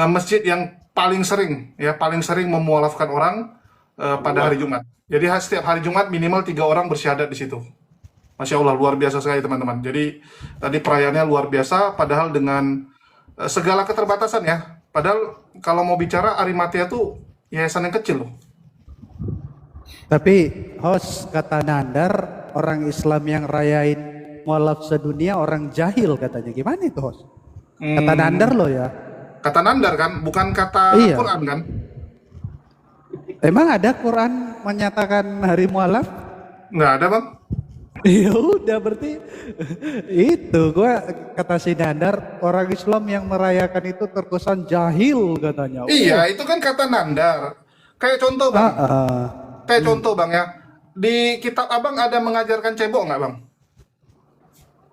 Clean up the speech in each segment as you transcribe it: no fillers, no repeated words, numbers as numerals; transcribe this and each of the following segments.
masjid yang paling sering memualafkan orang pada hari Jumat. Jadi setiap hari Jumat minimal 3 orang bersyahadat di situ. Masya Allah, luar biasa sekali teman-teman. Jadi tadi perayaannya luar biasa, padahal dengan segala keterbatasan ya. Padahal kalau mau bicara Arimatea tuh yayasan yang kecil loh. Tapi host kata Nandar, orang Islam yang rayain mualaf sedunia orang jahil katanya. Gimana itu host? Kata Nandar loh ya. Kata Nandar kan, bukan kata Iya. Quran kan? Emang ada Quran menyatakan hari mualaf? Nggak ada bang. Ya udah berarti itu gua kata si Nandar orang Islam yang merayakan itu terkesan jahil katanya. Iya, itu kan kata Nandar. Kayak contoh bang, kayak contoh bang ya. Di kitab abang ada mengajarkan cebok nggak bang?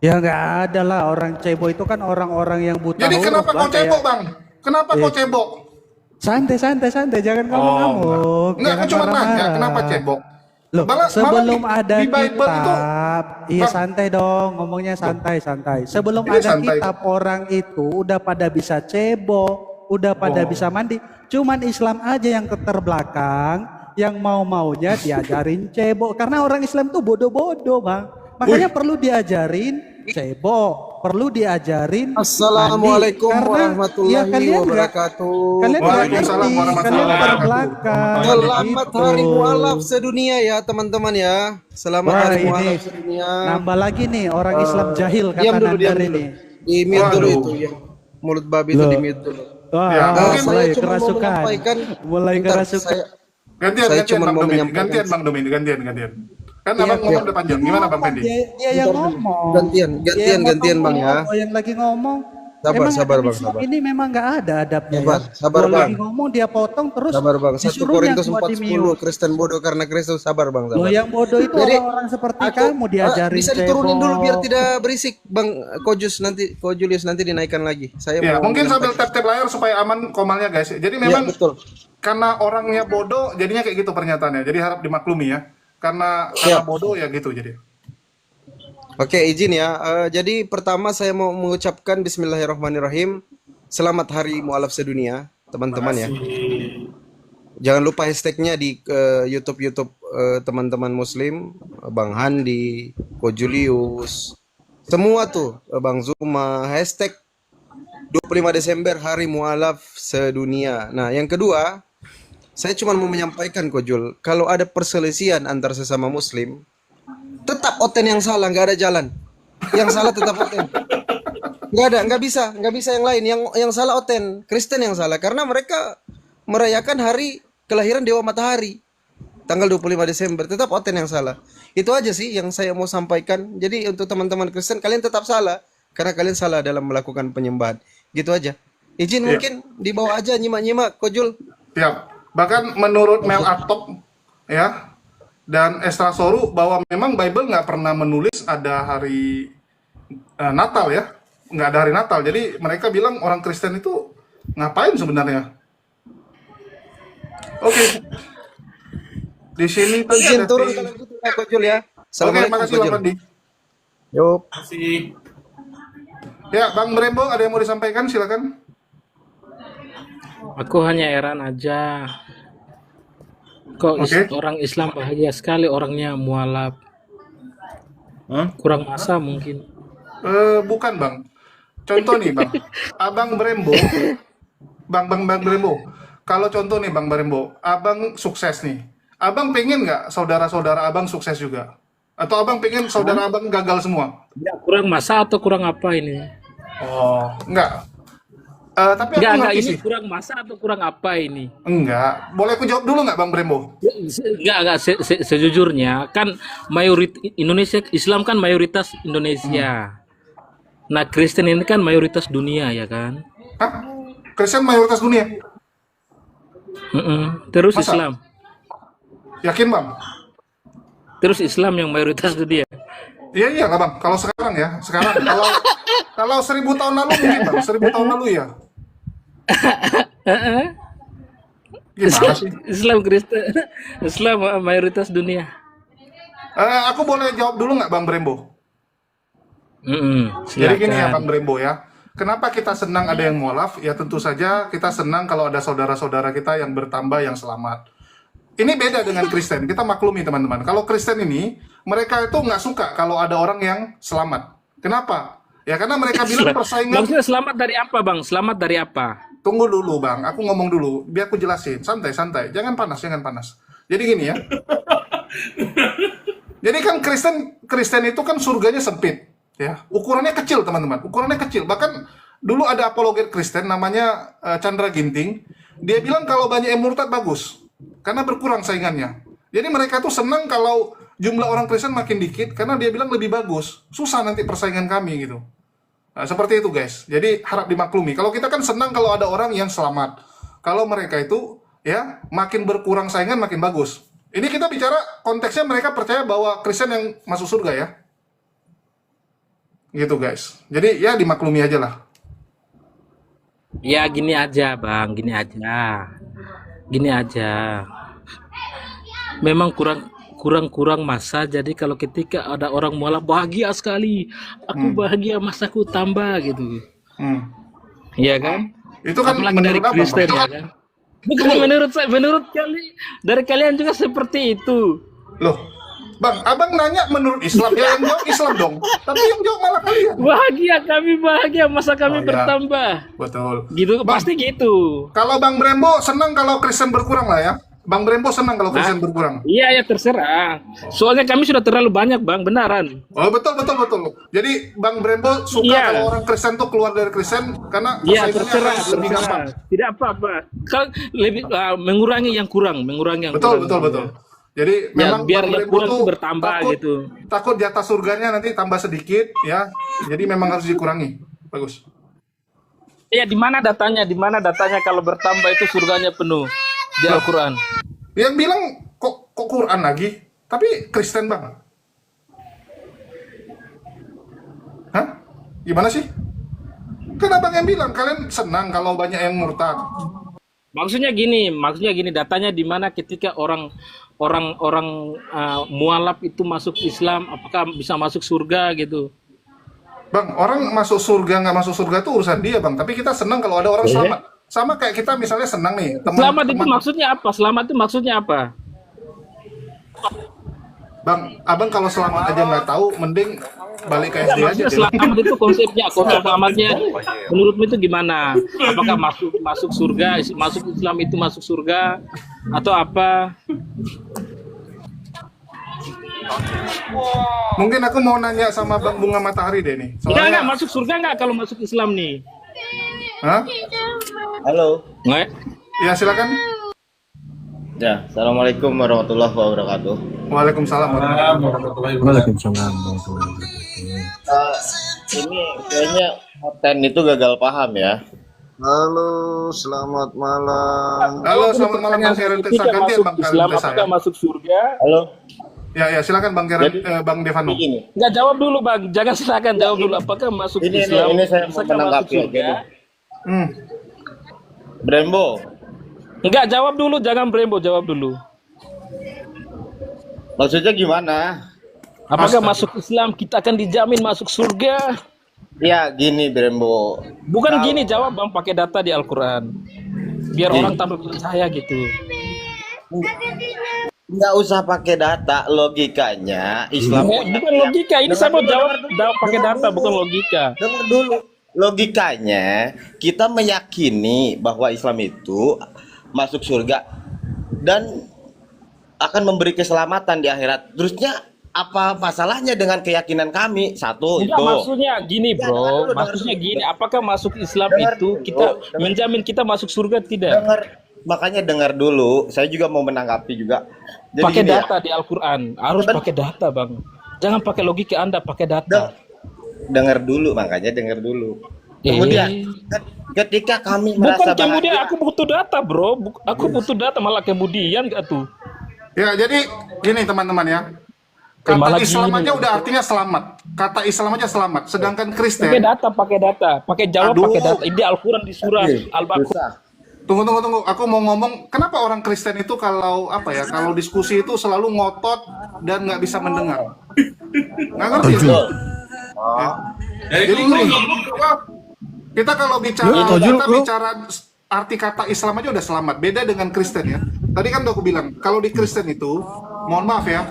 Ya nggak ada lah, orang cebok itu kan orang-orang yang buta Jadi huruf kenapa lah, kau cebok bang? Kenapa kau cebok? santai jangan ngamuk-ngamuk, Enggak, aku jangan cuma nanya marah-marah. kenapa cebok? Loh, Malah sebelum di, ada di Bible itu, kitab, iya bang, santai dong, ngomongnya santai. Sebelum ini ada santai. kitab orang itu udah pada bisa cebok, udah pada bisa Oh, mandi. Cuman Islam aja yang keterbelakang, yang mau-maunya diajarin cebok. Karena orang Islam tuh bodoh-bodoh, Bang. Makanya wih, perlu diajarin cebok, perlu diajarin mandi. Assalamualaikum Karena ya warahmatullahi kalian nggak wabarakatuh. kalian nggak Waalaikumsalam ngerti, warahmatullahi kalian wabarakatuh. terbelakang Selamat gitu. Hari Mualaf sedunia ya teman-teman ya. Selamat Wah Hari ini Mualaf sedunia. nambah lagi nih orang Islam jahil Diam kata dulu, diam Nandar dulu. ini. Di mute dulu Waduh, itu ya. Mulut babi itu Loh, di mute dulu. wah, ya mungkin Saya mulai cuma mau kerasukan, menyampaikan, mulai bentar, kerasukan. gantian saya gantian cuma bang mau Domini, menyampaikan, gantian. Kan Iya abang kan, ngomong ya, udah dia panjang. Gimana bang ngomong, Fendi? dia yang bentar dulu. ngomong, Gantian, dia yang gantian ngomong bang dulu, ya. oh yang lagi ngomong. Sabar, Emang sabar orang bang, Islam sabar. ini memang nggak ada adabnya ya. Sabar Lo bang. lagi ngomong dia potong terus Sabar bang. 1 disuruhnya Korintus gua di 4:10 mute. Kristen bodoh karena Kristus. Sabar bang, Lo sabar. yang bodoh itu Jadi orang-orang seperti aku kamu diajarin bisa diturunin dulu biar cebok. tidak berisik bang. Kojus nanti, Ko Julius nanti dinaikkan lagi. Saya Ya, mau mungkin sambil menyampaikan. tap-tap layar supaya aman komalnya guys. Jadi Ya memang betul. karena orangnya bodoh, jadinya kayak gitu pernyataannya. Jadi harap dimaklumi ya. Karena Siap. bodoh ya gitu jadi. Oke, izin ya. Jadi pertama saya mau mengucapkan Bismillahirrahmanirrahim. Selamat Hari Mualaf Sedunia, teman-teman ya. Jangan lupa hashtagnya di YouTube teman-teman Muslim, Bang Handi, Ko Julius, semua tuh, Bang Zuma, hashtag 25 Desember Hari Mualaf Sedunia. Nah, yang kedua, saya cuma mau menyampaikan Ko Jul, kalau ada perselisihan antar sesama Muslim, tetap Oten yang salah, nggak ada jalan. Yang salah tetap Oten. Nggak bisa yang lain. Yang salah Oten, Kristen yang salah karena mereka merayakan hari kelahiran Dewa Matahari. Tanggal 25 Desember, tetap Oten yang salah. Itu aja sih yang saya mau sampaikan. Jadi untuk teman-teman Kristen, kalian tetap salah karena kalian salah dalam melakukan penyembahan. Gitu aja. Izin Iya, mungkin dibawa aja nyimak-nyimak Kojul. siap. Bahkan menurut Mel Atop ya dan Esra Soru bahwa memang Bible nggak pernah menulis ada hari Natal ya, nggak ada hari Natal. Jadi mereka bilang orang Kristen itu ngapain sebenarnya? Oke, di sini tadi Izin ada turun si. kalau gitu ya Kojul ya. Oke, Assalamualaikum makasih Bang Kojul. Fendi. Yup. Ya, Bang Brembo ada yang mau disampaikan? Silakan. Aku hanya heran aja, kok Oke. orang Islam bahagia sekali orangnya mualaf. Kurang masa mungkin. Bukan Bang. Contoh nih Bang, Abang Brembo, Bang Brembo. Kalau contoh nih Bang Brembo, Abang sukses nih. Abang pengen nggak saudara-saudara Abang sukses juga? Atau Abang pengen saudara Abang gagal semua? Ya, kurang masa atau kurang apa ini? Oh, enggak. Tapi aku Enggak, ngerti ini sih. kurang masa atau kurang apa ini? Enggak. Boleh aku jawab dulu nggak Bang Brembo? Enggak, sejujurnya kan Indonesia Islam kan mayoritas Indonesia. Nah, Kristen ini kan mayoritas dunia ya kan? Hah? Kristen mayoritas dunia? Terus Masa? Islam. Yakin Bang? Terus Islam yang mayoritas dunia. Iya nggak Bang. Kalau sekarang ya, kalau 1000 tahun lalu mungkin Bang, 1000 tahun lalu ya. Gimana sih? Islam Kristen, Islam mayoritas dunia. Aku boleh jawab dulu nggak Bang Brembo? Jadi gini ya Silakan. Bang Brembo ya. kenapa kita senang ada yang mualaf? Ya tentu saja kita senang kalau ada saudara-saudara kita yang bertambah yang selamat. Ini beda dengan Kristen. Kita maklumi teman-teman. Kalau Kristen ini, mereka itu nggak suka kalau ada orang yang selamat. Kenapa? Ya karena mereka bilang persaingan. Maksudnya selamat dari apa, Bang? Selamat dari apa? Tunggu dulu Bang, aku ngomong dulu. Biar aku jelasin. Santai-santai. Jangan panas, jangan panas. Jadi gini ya. Jadi kan Kristen itu kan surganya sempit. Ya, ukurannya kecil teman-teman. Ukurannya kecil. Bahkan dulu ada apologet Kristen namanya Chandra Ginting. Dia bilang kalau banyak yang murtad bagus. Karena berkurang saingannya. Jadi mereka tuh senang kalau jumlah orang Kristen makin dikit karena dia bilang lebih bagus. Susah nanti persaingan kami gitu. Nah, seperti itu guys. Jadi harap dimaklumi. Kalau kita kan senang kalau ada orang yang selamat. Kalau mereka itu ya makin berkurang saingan makin bagus. Ini kita bicara konteksnya mereka percaya bahwa Kristen yang masuk surga ya. Gitu guys. Jadi ya dimaklumi aja lah. Ya gini aja, Bang, gini aja. Gini aja. Memang kurang masa, jadi kalau ketika ada orang mualaf bahagia sekali, aku bahagia, masaku tambah gitu. Iya kan? Itu kan Apalagi dari menurut apa, Kristen Bang? ya kan? Bukan menurut saya, menurut dari kalian juga seperti itu. Loh, Bang, abang nanya menurut Islam, ya yang jawab Islam dong. Tapi yang jawab malah kalian. Bahagia, kami bahagia, masa kami Oh, ya. bertambah. Betul. Gitu, Bang, pasti gitu. kalau Bang Brembo senang kalau Kristen berkurang lah ya. Bang Brembo senang kalau Kristen berkurang. Iya ya terserah. Soalnya kami sudah terlalu banyak, Bang, benaran. Oh betul. Jadi Bang Brembo suka Iya. kalau orang Kristen tuh keluar dari Kristen karena Iya persaingannya terserah, akan lebih gampang. Tidak apa-apa. Kalau lebih mengurangi yang kurang, mengurangi yang Betul. kurang. Jadi Ya, memang biar Bang yang Brembo kurang tuh itu bertambah gitu. takut jatah surganya nanti tambah sedikit ya. Jadi memang harus dikurangi. Bagus. Iya, di mana datanya? Di mana datanya kalau bertambah itu surganya penuh di Al-Qur'an? Yang bilang kok Quran lagi, tapi Kristen Bang. Hah? Gimana sih? Kan abang yang bilang kalian senang kalau banyak yang murtad. Maksudnya gini, datanya di mana ketika orang mualaf itu masuk Islam, apakah bisa masuk surga gitu? Bang, orang masuk surga nggak masuk surga itu urusan dia Bang. Tapi kita senang kalau ada orang selamat. Sama kayak kita misalnya senang nih Selamat itu teman-teman. maksudnya apa? Selamat itu maksudnya apa? Bang, abang kalau selamat aja nggak tahu, mending balik ke SD aja Maksudnya deh. selamat itu konsep selamatnya menurutmu itu gimana? Apakah masuk surga, masuk Islam itu masuk surga atau apa? Mungkin aku mau nanya sama Bang Bunga Matahari deh nih. Enggak masuk surga enggak kalau masuk Islam nih? Hah? Halo. Nggak? Ya silakan. Ya, assalamualaikum warahmatullahi wabarakatuh. Waalaikumsalam warahmatullahi wabarakatuh. Ini kayaknya konten itu gagal paham ya. Halo, selamat malam. Halo, selamat malam Bang Karen Tesa. Ketika Gantian masuk Bang Karen Islam Tesa apakah ya. masuk surga? Halo. Ya, silakan Bang Karen, Bang Devano. Begini. Enggak, jawab dulu Bang. Jangan silakan jawab dulu. Apakah masuk Islam? Ini saya mau Apakah masuk menanggapi. surga? Hmm. Brembo. Enggak, jawab dulu. Jangan Brembo, jawab dulu. Maksudnya gimana? Apakah masuk Islam kita akan dijamin masuk surga? Ya, gini Brembo. Bukan gini, jawab Bang pakai data di Al-Qur'an. Biar orang tambah percaya gitu. Nggak usah pakai data, logikanya Islam. Bukan logika, ini saya mau jawab pakai data, bukan logika. Dengar dulu. Logikanya kita meyakini bahwa Islam itu masuk surga dan akan memberi keselamatan di akhirat. Terusnya apa masalahnya dengan keyakinan kami? Satu Enggak, itu. maksudnya gini bro, maksudnya gini, apakah masuk Islam itu kita menjamin kita masuk surga tidak? Makanya dengar dulu. Saya juga mau menanggapi juga. Jadi Pakai gini ya. data di Al-Quran, harus pakai data bang. Jangan pakai logika Anda, pakai data. Dengar dulu, makanya dengar dulu. Kemudian ketika kami merasa Bukan kemudian bahagia, aku butuh data bro, aku butuh data malah kemudian gak tuh? Ya, jadi gini teman-teman ya. Malah Kata Islam gini. aja udah artinya selamat. Kata Islam aja selamat. Sedangkan Kristen, Pakai data, pakai jawab Aduh. pakai data. Di Al-Quran di surah Al-Baqarah. tunggu. Aku mau ngomong, kenapa orang Kristen itu kalau apa ya, kalau diskusi itu selalu ngotot dan nggak bisa mendengar. Nggak ngerti. Ya. Jadi gini. Kita kalau bicara Lu setuju, kita lu? bicara arti kata Islam aja udah selamat. Beda dengan Kristen ya. Tadi kan udah aku bilang, kalau di Kristen itu, mohon maaf ya,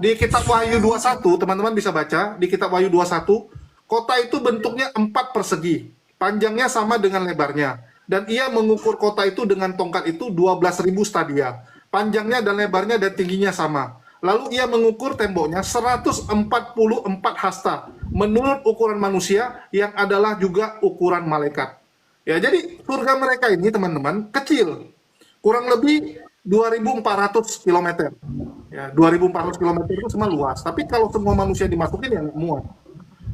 di kitab Wahyu 21, teman-teman bisa baca, di kitab Wahyu 21, kota itu bentuknya 4 persegi, panjangnya sama dengan lebarnya. Dan ia mengukur kota itu dengan tongkat itu 12.000 stadia. Panjangnya dan lebarnya dan tingginya sama. Lalu ia mengukur temboknya 144 hasta menurut ukuran manusia yang adalah juga ukuran malaikat. Ya, jadi surga mereka ini teman-teman kecil. Kurang lebih 2.400 km. Ya, 2.400 km itu semua luas. Tapi kalau semua manusia dimasukin ya nggak muat.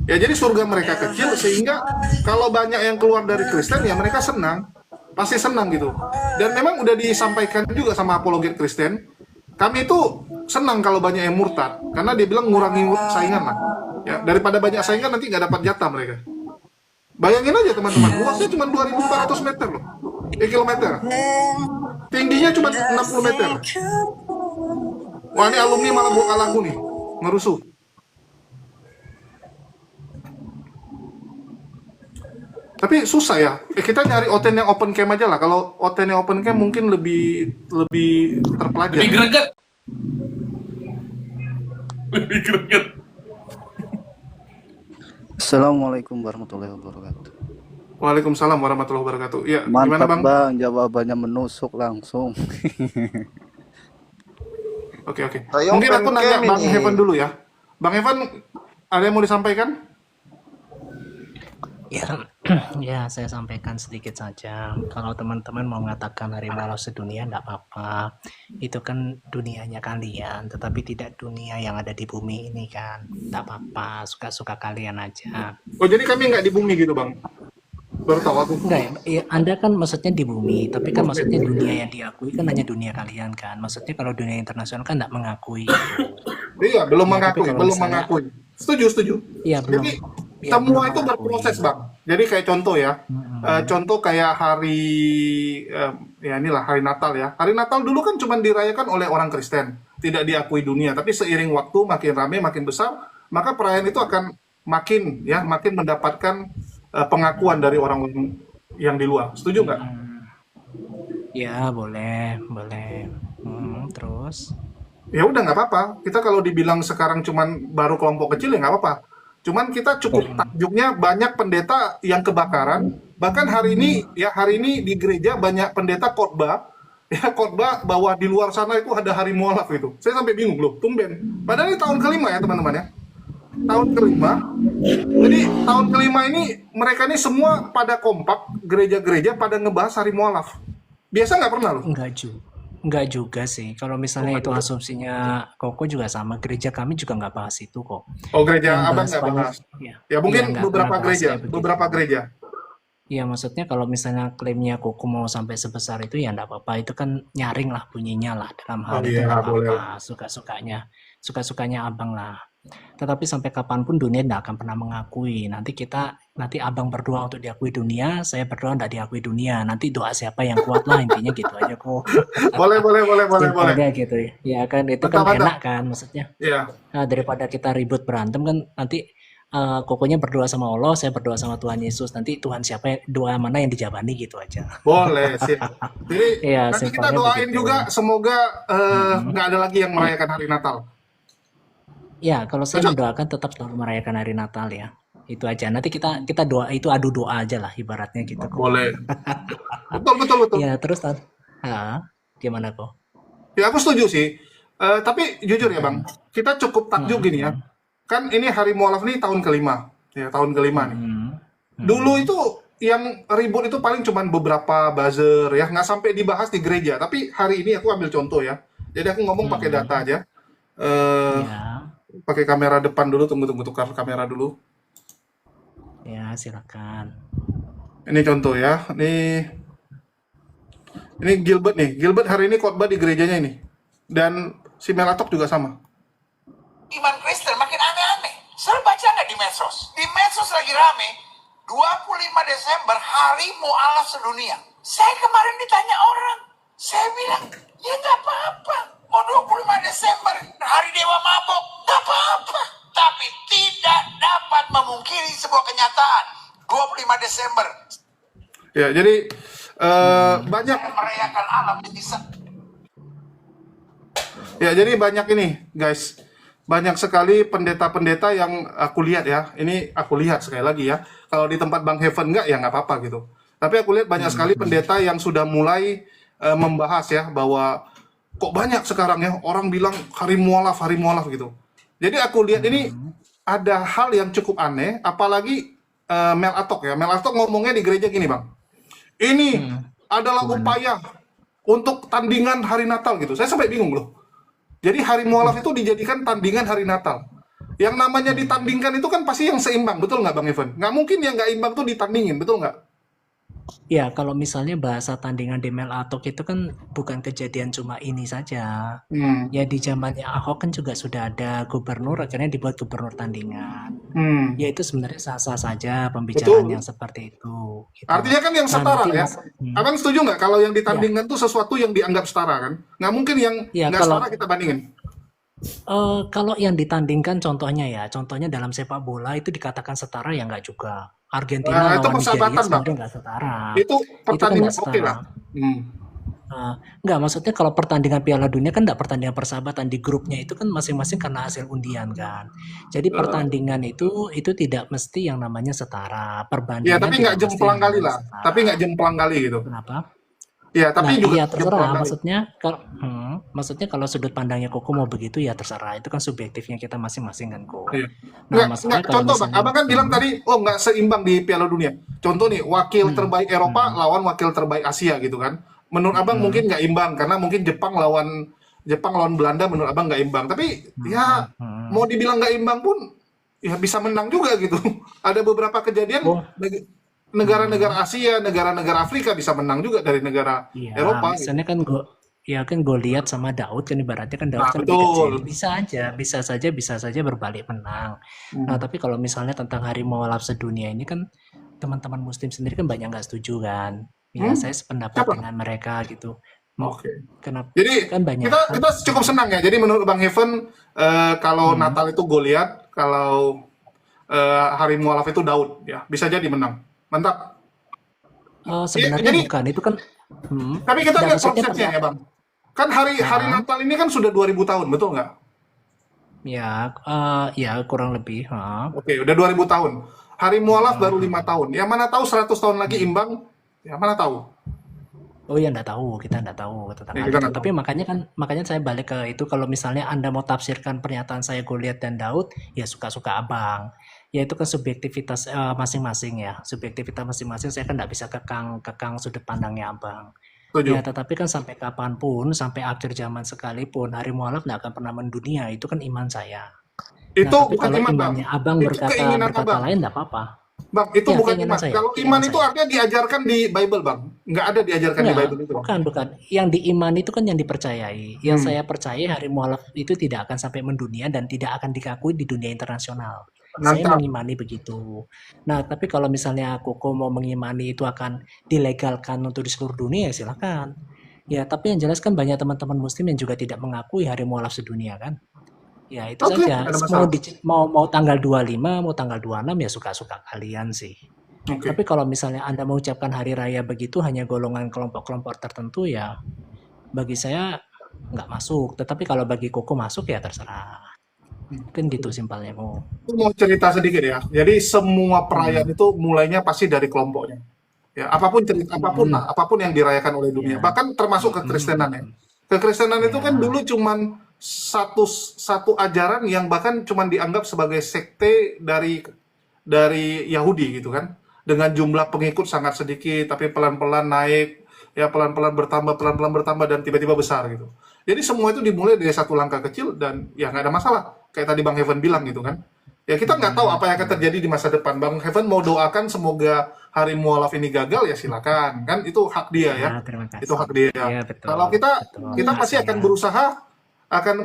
Ya, jadi surga mereka kecil sehingga kalau banyak yang keluar dari Kristen ya mereka senang. Pasti senang gitu. Dan memang udah disampaikan juga sama apologet Kristen, kami itu senang kalau banyak yang murtad karena dia bilang ngurangi saingan lah. Ya, daripada banyak saingan nanti nggak dapat jatah mereka. Bayangin aja teman-teman, luasnya cuma 2.400 meter loh. Kilometer. Tingginya cuma 60 meter. Wah, ini alumni malah buka lagu nih, ngerusuh. Tapi susah ya. Kita nyari oten yang open cam aja lah. Kalau oten yang open cam mungkin lebih terpelajar. Lebih greget. Lebih greget. Assalamualaikum warahmatullahi wabarakatuh. Waalaikumsalam warahmatullahi wabarakatuh. Ya, gimana Mantap Bang? bang, jawabannya menusuk langsung. Oke. Saya Mungkin open aku nanya cam Bang ini. Heaven dulu ya. Bang Heaven, ada yang mau disampaikan? Ya, ya saya sampaikan sedikit saja. Kalau teman-teman mau mengatakan hari malam sedunia, enggak apa-apa. Itu kan dunianya kalian, tetapi tidak dunia yang ada di bumi ini kan. Enggak apa-apa, suka-suka kalian aja. Oh, jadi kami nggak di bumi gitu Bang? Baru tahu aku. Enggak ya, Anda kan maksudnya di bumi, tapi kan maksudnya dunia yang diakui kan hanya dunia kalian kan. Maksudnya kalau dunia internasional kan enggak mengakui. Iya, belum Ya, tapi mengakui, kalau belum misalnya, mengakui. Setuju. ya belum, Jadi ya belum semua itu mengakui. berproses Bang. Jadi kayak contoh ya, contoh kayak hari ya inilah hari Natal ya. Hari Natal dulu kan cuma dirayakan oleh orang Kristen, tidak diakui dunia. Tapi seiring waktu makin ramai, makin besar, maka perayaan itu akan makin mendapatkan pengakuan dari orang yang di luar. Setuju nggak? Ya boleh. Terus. Ya udah nggak apa-apa. Kita kalau dibilang sekarang cuman baru kelompok kecil ya nggak apa-apa. Cuman kita cukup takjubnya banyak pendeta yang kebakaran. Bahkan hari ini di gereja banyak pendeta khotbah bahwa di luar sana itu ada hari mualaf itu. Saya sampai bingung loh, tumben. Padahal ini tahun kelima ya teman-teman ya. Tahun kelima. Jadi tahun kelima ini mereka ini semua pada kompak, gereja-gereja pada ngebahas hari mualaf. Biasa nggak pernah loh. Enggak juga sih. Kalau misalnya itu asumsinya Koko juga sama. Gereja kami juga nggak bahas itu kok. Oh, gereja Yang abang bahas nggak paling, bahas. ya, Ya mungkin nggak beberapa pernah bahas gereja, kayak begitu. beberapa gereja. Iya, maksudnya kalau misalnya klaimnya Koko mau sampai sebesar itu ya enggak apa-apa. Itu kan nyaring lah bunyinya lah dalam Oh hal itu iya, enggak boleh apa-apa. Suka-sukanya abang lah. Tetapi sampai kapanpun dunia tidak akan pernah mengakui. Nanti abang berdoa untuk diakui dunia, saya berdoa tidak diakui dunia. Nanti doa siapa yang kuat lah, intinya gitu aja kok. Boleh. Simpelnya gitu ya. Ya kan itu kan Mantap. enak kan maksudnya. Iya. Nah, daripada kita ribut berantem kan nanti Kokonya berdoa sama Allah, saya berdoa sama Tuhan Yesus. Nanti Tuhan doa mana yang dijabani gitu aja. Boleh, siap. Jadi Iya, nanti kita simpelnya doain begitu. juga semoga nggak ada lagi yang merayakan hari Natal. Ya, kalau saya Cocok. mendoakan tetap selalu merayakan hari Natal ya. Itu aja. Nanti kita doa itu adu doa aja lah ibaratnya gitu kok. Boleh. Betul. Ya, terus gimana kok? Ya aku setuju sih. Tapi jujur ya Bang, kita cukup takjub gini ya. Kan ini hari mualaf nih tahun kelima. Ya, tahun kelima nih. Dulu itu yang ribut itu paling cuman beberapa buzzer ya, nggak sampai dibahas di gereja. Tapi hari ini aku ambil contoh ya. Jadi aku ngomong pakai data aja. Ya, Pakai kamera depan dulu, tunggu tukar kamera dulu. ya silakan. Ini contoh ya. Ini Gilbert nih. Gilbert hari ini khotbah di gerejanya ini. Dan si Melatok juga sama. Iman Kristen makin aneh-aneh. Selalu baca nggak di medsos? Di medsos lagi rame. 25 Desember hari mualaf sedunia. Saya kemarin ditanya orang. Saya bilang, ya nggak apa-apa. Mau 25 Desember hari Dewa Mabok. Nggak apa-apa. Tapi tidak dapat memungkiri sebuah kenyataan. 25 Desember Ya, jadi banyak merayakan alam bisa. ya jadi banyak ini guys. Banyak sekali pendeta-pendeta yang aku lihat ya. Ini aku lihat sekali lagi ya. Kalau di tempat Bang Heaven enggak ya nggak apa-apa gitu. Tapi aku lihat banyak sekali pendeta yang sudah mulai membahas ya bahwa kok banyak sekarang ya orang bilang hari mualaf gitu. Jadi aku lihat ini ada hal yang cukup aneh, apalagi Mel Atok ya. Mel Atok ngomongnya di gereja gini, Bang. Ini adalah upaya untuk tandingan hari Natal gitu. Saya sampai bingung loh. Jadi hari mualaf itu dijadikan tandingan hari Natal. Yang namanya ditandingkan itu kan pasti yang seimbang, betul nggak Bang Evan? Nggak mungkin yang nggak imbang tuh ditandingin, betul nggak? Ya, kalau misalnya bahasa tandingan di Mel Atok itu kan bukan kejadian cuma ini saja. Hmm. Ya di zamannya Ahok kan juga sudah ada gubernur, akhirnya dibuat gubernur tandingan. Hmm. Ya itu sebenarnya sah-sah saja pembicaraan yang seperti itu. Gitu. Artinya kan yang Nah, setara nanti ya. Abang setuju nggak kalau yang ya, ditandingkan tuh sesuatu yang dianggap setara kan? Nggak mungkin yang ya nggak kalau setara kita bandingin. kalau yang ditandingkan contohnya dalam sepak bola itu dikatakan setara ya nggak juga. Argentina Nah, itu lawan Nigeria persahabatan, Bang. sebenarnya nggak setara. Itu Itu kan pertandingan nggak oke lah. setara. Hmm. Nggak, maksudnya kalau pertandingan Piala Dunia kan nggak pertandingan persahabatan di grupnya itu kan masing-masing karena hasil undian kan. Jadi pertandingan itu tidak mesti yang namanya setara. Ya, Perbandingan tapi tidak nggak mesti jemplang yang kali namanya lah. setara. Tapi nggak jemplang kali gitu. Kenapa? Ya, tapi Nah, juga iya jemplang terserah. kali. Maksudnya kalau sudut pandangnya Koko mau begitu ya terserah. Itu kan subjektifnya kita masing-masing kan kok. Iya. Nah, maksudnya kalau Contoh Bang, misalnya Abang kan bilang tadi, oh nggak seimbang di Piala Dunia. Contoh nih, wakil terbaik Eropa lawan wakil terbaik Asia gitu kan. Menurut Abang mungkin nggak imbang, karena mungkin Jepang lawan Belanda menurut Abang nggak imbang. Tapi ya mau dibilang nggak imbang pun, ya bisa menang juga gitu. Ada beberapa kejadian Oh, negara-negara Asia, negara-negara Afrika bisa menang juga dari negara iya, Eropa gitu. misalnya kan gue lihat sama Daud kan ibaratnya kan Daud Nah, kan lebih betul. kecil. Bisa saja berbalik menang. Nah, tapi kalau misalnya tentang hari mualaf sedunia ini kan teman-teman muslim sendiri kan banyak nggak setuju kan. Ya, saya sependapat Siapa? dengan mereka gitu. Mau Oke. kenapa Jadi kan banyak kita cukup senang ya. Jadi menurut Bang Heaven, kalau Natal itu Goliat, kalau hari mualaf itu Daud, ya bisa jadi menang. Mantap. sebenarnya Jadi, bukan itu kan tapi kita nggak lihat maksudnya prosesnya ya Bang. Kan hari Natal ini kan sudah 2000 tahun, betul nggak? ya kurang lebih. Oke, udah 2000 tahun. Hari mualaf baru 5 tahun. Ya mana tahu 100 tahun lagi imbang, ya mana tahu. Oh ya kita nggak tahu tentang Ya, hal kita itu. nggak Tapi tahu. makanya saya balik ke itu kalau misalnya Anda mau tafsirkan pernyataan saya Goliat dan Daud, ya suka-suka abang. Ya itu kan subjektivitas masing-masing ya. Subjektivitas masing-masing saya kan nggak bisa kekang sudut pandangnya abang. Setuju. Ya tetapi kan sampai kapanpun, sampai akhir zaman sekalipun, hari mualaf nggak akan pernah mendunia. Itu kan iman saya. Nah Itu tapi bukan kalau iman, Bang. imannya abang Itu keinginan Abang. lain nggak apa-apa. Bang, itu Ya bukan keinginan iman. saya, Kalau iman keinginan itu saya. artinya diajarkan di Bible, Bang. Nggak ada diajarkan di Enggak, Bible itu, Bang. bukan. Yang diimani itu kan yang dipercayai. Yang Hmm. saya percaya hari mualaf itu tidak akan sampai mendunia dan tidak akan dikakui di dunia internasional. Saya Mantap. mengimani begitu. Nah, tapi kalau misalnya Koko mau mengimani itu akan dilegalkan untuk di seluruh dunia, ya silakan. Ya, tapi yang jelas kan banyak teman-teman muslim yang juga tidak mengakui hari mualaf sedunia kan. Ya, itu Oke, saja. nggak ada masalah. Mau tanggal 25, mau tanggal 26 ya suka-suka kalian sih. Oke. Tapi kalau misalnya Anda mengucapkan hari raya begitu hanya golongan kelompok-kelompok tertentu ya bagi saya nggak masuk. Tetapi kalau bagi Koko masuk ya terserah. Kan gitu simpelnya mau. Aku mau cerita sedikit ya. Jadi semua perayaan itu mulainya pasti dari kelompoknya. Ya, apapun cerita, apapun yang dirayakan oleh dunia, Ya. bahkan termasuk kekristenan ya. Kekristenan itu kan dulu cuman satu ajaran yang bahkan cuman dianggap sebagai sekte dari Yahudi gitu kan. Dengan jumlah pengikut sangat sedikit tapi pelan-pelan naik, ya pelan-pelan bertambah dan tiba-tiba besar gitu. Jadi semua itu dimulai dari satu langkah kecil dan ya nggak ada masalah. Kayak tadi Bang Heaven bilang gitu kan. Ya kita nggak tahu apa yang akan terjadi di masa depan. Bang Heaven mau doakan semoga hari mualaf ini gagal ya silakan. Kan itu hak dia ya. Terima kasih. Itu hak dia. Ya, betul. Kalau kita Betul. pasti akan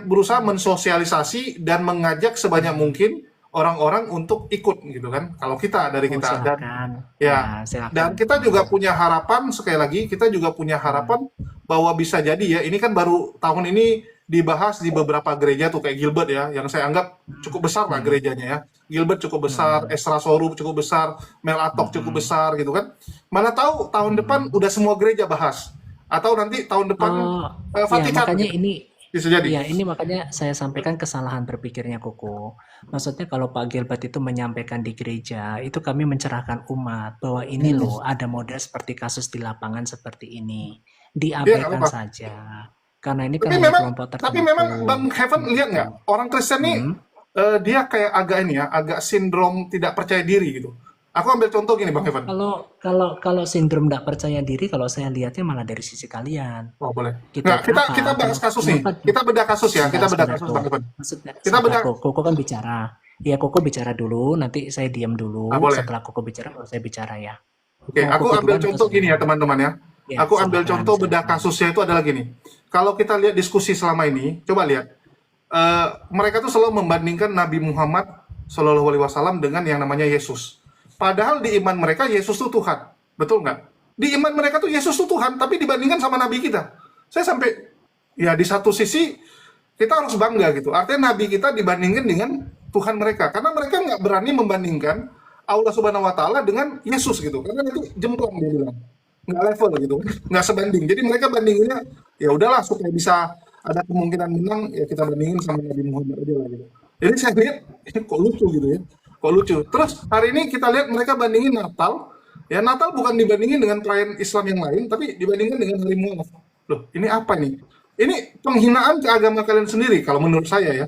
berusaha mensosialisasi dan mengajak sebanyak mungkin orang-orang untuk ikut gitu kan. Kalau kita dari kita dan Silakan. ya, Silakan. dan kita juga punya harapan sekali lagi kita juga punya harapan bahwa bisa jadi ya ini kan baru tahun ini dibahas di beberapa gereja tuh kayak Gilbert ya, yang saya anggap cukup besar lah gerejanya ya. Gilbert cukup besar, Ezra Sorup cukup besar, Mel Atok cukup besar gitu kan. Mana tahu tahun depan udah semua gereja bahas, atau nanti tahun depan Oh, ya Vatikan makanya gitu. ini Bisa jadi. ya ini makanya saya sampaikan kesalahan berpikirnya Koko. Maksudnya kalau Pak Gilbert itu menyampaikan di gereja, itu kami mencerahkan umat bahwa ini loh ada model seperti kasus di lapangan seperti ini. Iya nggak Diabaikan apa-apa. saja. Karena ini kan Tapi hanya memang, kelompok tapi memang tertentu. Bang Heaven lihat nggak Gitu. orang Kristen nih dia kayak agak ini ya, agak sindrom tidak percaya diri gitu. Aku ambil contoh gini Bang Heaven. Kalau sindrom tidak percaya diri, kalau saya lihatnya malah dari sisi kalian. Oh boleh. Gitu. Nggak, Kenapa? kita bahas kasus nih. Kenapa? Kita bedah kasus ya. Kita Sebentar, bedah sebentar, kasus Ko. Bang Heaven. Maksudnya, Kita sebentar, bedah. Koko kan bicara. Ya, Koko bicara dulu, nanti saya diam dulu. Boleh. Setelah Koko bicara, baru saya bicara ya. Oke, Mau aku Koko ambil duluan atau contoh saya gini ya duluan? teman-teman ya. Ya, Aku ambil silakan, contoh bedah silakan. kasusnya itu adalah gini. Kalau kita lihat diskusi selama ini, coba lihat. Mereka tuh selalu membandingkan Nabi Muhammad Shallallahu Alaihi Wasallam dengan yang namanya Yesus. Padahal di iman mereka Yesus tuh Tuhan, betul nggak? Di iman mereka tuh Yesus tuh Tuhan, tapi dibandingkan sama Nabi kita. Saya sampai ya di satu sisi kita harus bangga gitu. Artinya Nabi kita dibandingkan dengan Tuhan mereka, karena mereka nggak berani membandingkan Allah Subhanahu Wa Taala dengan Yesus gitu, karena nanti jemplang dia bilang, nggak level gitu, nggak sebanding. Jadi mereka bandinginnya ya udahlah supaya bisa ada kemungkinan menang ya kita bandingin sama Nabi Muhammad aja lah gitu. Jadi saya lihat kok lucu gitu ya, kok lucu. Terus hari ini kita lihat mereka bandingin Natal, ya Natal bukan dibandingin dengan perayaan Islam yang lain, tapi dibandingkan dengan hari Muhammad. Loh, ini apa nih? Ini penghinaan ke agama kalian sendiri kalau menurut saya ya.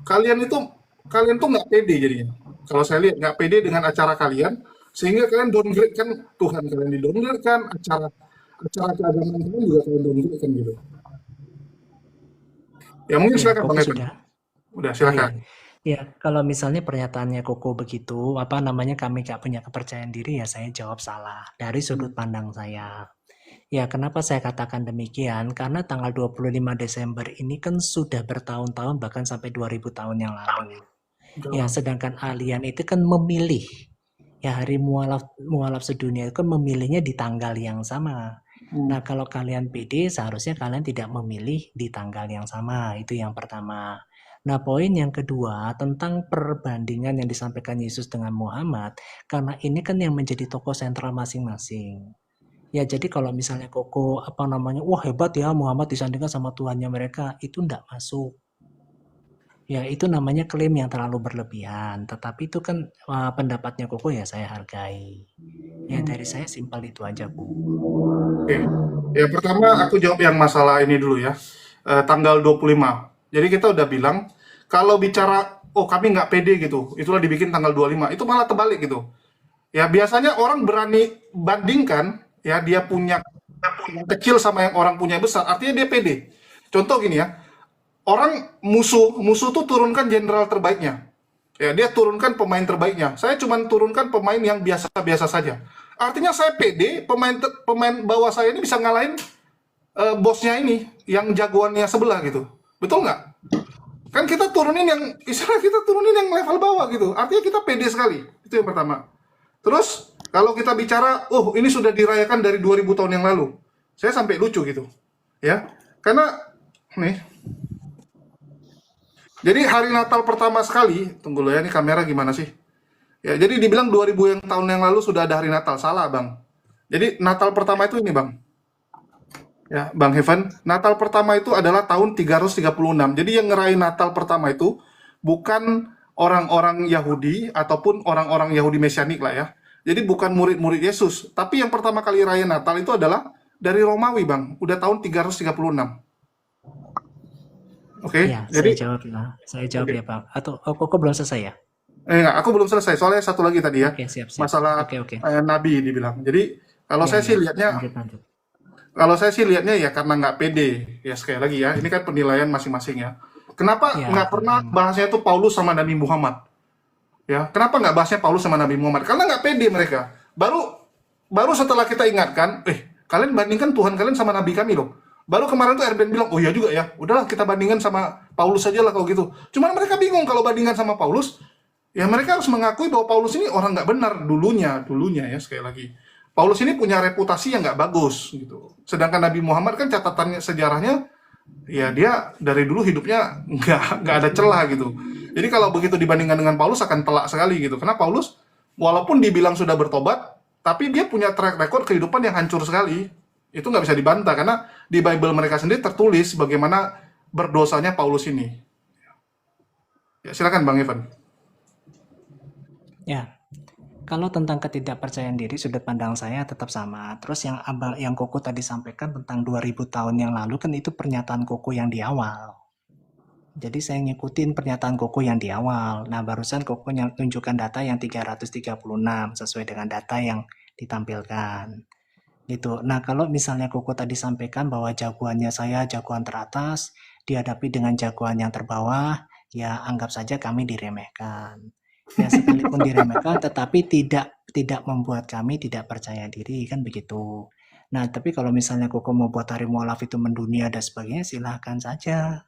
Kalian tuh nggak pede jadinya. Kalau saya lihat nggak pede dengan acara kalian, sehingga kalian downgrade kan Tuhan kalian di downgrade kan, acara keagamaan kalian juga kalian downgrade kan gitu. Ya mungkin Ya, silakan Koko Bang Evan. sudah. Udah Oh silakan. ya, ya kalau misalnya pernyataannya Koko begitu, apa namanya kami gak punya kepercayaan diri, ya saya jawab salah dari sudut pandang saya. Ya, kenapa saya katakan demikian? Karena tanggal 25 Desember ini kan sudah bertahun-tahun, bahkan sampai 2000 tahun yang lalu. Ya, sedangkan alien itu kan memilih. Ya, hari mualaf sedunia itu kan memilihnya di tanggal yang sama. Nah, kalau kalian pede, seharusnya kalian tidak memilih di tanggal yang sama. Itu yang pertama. Nah, poin yang kedua tentang perbandingan yang disampaikan Yesus dengan Muhammad, karena ini kan yang menjadi tokoh sentral masing-masing. Ya, jadi kalau misalnya Koko wah hebat ya Muhammad disandingkan sama Tuhannya mereka, itu enggak masuk. Ya, itu namanya klaim yang terlalu berlebihan. Tetapi itu kan pendapatnya Koko, ya saya hargai. Ya, dari saya simpel itu aja, Bu. Oke. Ya pertama aku jawab yang masalah ini dulu ya. Tanggal 25. Jadi kita udah bilang kalau bicara oh kami nggak pede gitu, itulah dibikin tanggal 25. Itu malah terbalik gitu. Ya biasanya orang berani bandingkan ya dia punya yang kecil sama yang orang punya besar, artinya dia pede. Contoh gini ya, orang musuh tuh turunkan jenderal terbaiknya. Ya, dia turunkan pemain terbaiknya. Saya cuma turunkan pemain yang biasa-biasa saja. Artinya saya pede, pemain bawah saya ini bisa ngalahin bosnya ini, yang jagoannya sebelah gitu. Betul nggak? Kan kita turunin yang level bawah gitu. Artinya kita pede sekali. Itu yang pertama. Terus kalau kita bicara, oh ini sudah dirayakan dari 2000 tahun yang lalu. Saya sampai lucu gitu. Ya. Karena nih. Jadi hari Natal pertama sekali, tunggu lo ya, ini kamera gimana sih? Ya, jadi dibilang 2000 tahun yang lalu sudah ada hari Natal, salah Bang. Jadi Natal pertama itu ini Bang. Ya, Bang Heaven, Natal pertama itu adalah tahun 336. Jadi yang ngerayain Natal pertama itu bukan orang-orang Yahudi ataupun orang-orang Yahudi Mesianik lah ya. Jadi bukan murid-murid Yesus, tapi yang pertama kali raya Natal itu adalah dari Romawi Bang, udah tahun 336. Oke, Ya, jadi saya jawab oke. ya, Pak. Atau Koko belum selesai ya? Enggak, aku belum selesai. Soalnya satu lagi tadi ya, Oke, siap. masalah Oke. Nabi dibilang. Jadi kalau Ya, saya sih ya. lihatnya, Lanjut. ya karena nggak pede. Ya sekali lagi ya, ini kan penilaian masing-masing ya. Kenapa Ya, nggak pernah bahasnya itu Paulus sama Nabi Muhammad? Ya, kenapa nggak bahasnya Paulus sama Nabi Muhammad? Karena nggak pede mereka. Baru setelah kita ingatkan, kalian bandingkan Tuhan kalian sama Nabi kami loh. Baru kemarin tuh Erben bilang, oh iya juga ya, udahlah kita bandingkan sama Paulus saja lah kalau gitu. Cuman mereka bingung kalau bandingkan sama Paulus, ya mereka harus mengakui bahwa Paulus ini orang nggak benar dulunya ya sekali lagi. Paulus ini punya reputasi yang nggak bagus gitu. Sedangkan Nabi Muhammad kan catatannya sejarahnya ya dia dari dulu hidupnya nggak ada celah gitu. Jadi kalau begitu dibandingkan dengan Paulus akan telak sekali gitu. Karena Paulus walaupun dibilang sudah bertobat, tapi dia punya track record kehidupan yang hancur sekali. Itu nggak bisa dibantah karena di Bible mereka sendiri tertulis bagaimana berdosanya Paulus ini. Ya, silakan Bang Evan. Ya, kalau tentang ketidakpercayaan diri, sudut pandang saya tetap sama. Terus yang Koko tadi sampaikan tentang 2000 tahun yang lalu kan itu pernyataan Koko yang di awal. Jadi saya ngikutin pernyataan Koko yang di awal. Nah, barusan Koko yang tunjukkan data yang 336 sesuai dengan data yang ditampilkan. Gitu. Nah, kalau misalnya Koko tadi sampaikan bahwa jagoannya saya jagoan teratas dihadapi dengan jagoan yang terbawah, ya anggap saja kami diremehkan. Ya sekalipun diremehkan tetapi tidak membuat kami tidak percaya diri, kan begitu. Nah, tapi kalau misalnya Koko mau buat hari mualaf itu mendunia dan sebagainya, silahkan saja.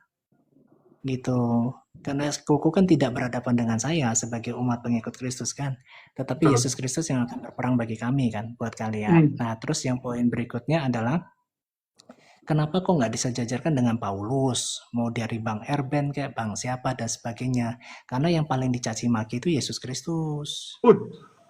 Gitu. Karena Koko kan tidak berhadapan dengan saya sebagai umat pengikut Kristus kan. Tetapi Betul. Yesus Kristus yang akan berperang bagi kami kan, buat kalian. Nah, terus yang poin berikutnya adalah kenapa kok nggak disejajarkan dengan Paulus? Mau dari Bang Erben kayak Bang siapa dan sebagainya. Karena yang paling dicaci maki itu Yesus Kristus.